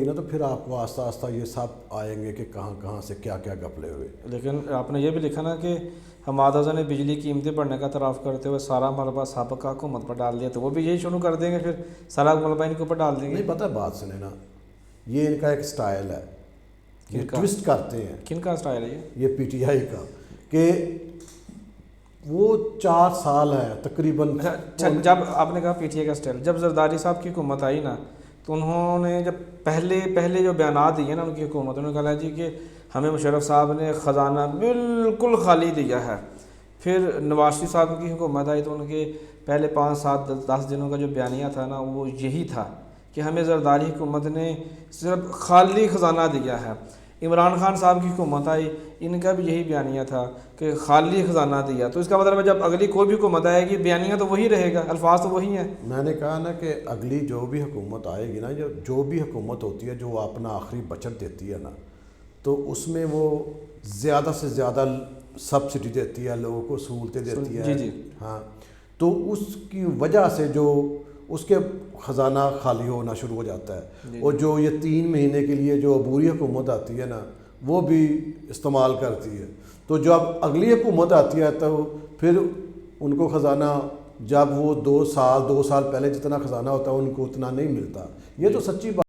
ہوگی نا تو پھر آپ کو آہستہ آہستہ یہ سب آئیں گے کہ کہاں کہاں سے کیا کیا گھپلے ہوئے. لیکن آپ نے یہ بھی لکھا نا کہ حمادہ نے بجلی قیمتیں بڑھنے کا اعتراف کرتے ہوئے سارا ملبہ سابقہ حکومت پر ڈال دیا، تو وہ بھی یہی شروع کر دیں گے، پھر سارا ملبہ ان کے اوپر ڈال دیں گے. نہیں پتہ بات سنیں نا، یہ ان کا ایک سٹائل ہے، یہ ٹوسٹ کرتے ہیں. کن کا سٹائل ہے یہ پی ٹی آئی کا، کہ وہ 4 سال ہے تقریباً. اچھا، جب آپ نے کہا پی ٹی اے کا سٹائل، جب زرداری صاحب کی حکومت آئی نا تو انہوں نے جب پہلے جو بیانات دیے نا ان کی حکومت، انہوں نے کہا جی کہ ہمیں مشرف صاحب نے خزانہ بالکل خالی دیا ہے. پھر نواز شریف صاحب کی حکومت آئی تو ان کے پہلے 5 7 10 دنوں کا جو بیانیہ تھا نا وہ یہی تھا کہ ہمیں زرداری حکومت نے صرف خالی خزانہ دیا ہے. عمران خان صاحب کی حکومت آئی، ان کا بھی یہی بیانیہ تھا کہ خالی خزانہ دیا. تو اس کا مطلب ہے جب اگلی کوئی بھی حکومت آئے گی بیانیہ تو وہی رہے گا، الفاظ تو وہی ہیں. میں نے کہا نا کہ اگلی جو بھی حکومت آئے گی نا، جو بھی حکومت ہوتی ہے جو اپنا آخری بچت دیتی ہے نا، تو اس میں وہ زیادہ سے زیادہ سبسڈی دیتی ہے، لوگوں کو سہولتیں دیتی ہے. جی ہاں، تو اس کی وجہ سے جو اس کے خزانہ خالی ہونا شروع ہو جاتا ہے. اور جو یہ 3 مہینے کے لیے جو عبوری حکومت آتی ہے نا وہ بھی استعمال کرتی ہے. تو جب اگلی حکومت آتی ہے تو پھر ان کو خزانہ، جب وہ 2 سال پہلے جتنا خزانہ ہوتا ہے ان کو اتنا نہیں ملتا. یہ تو سچی بات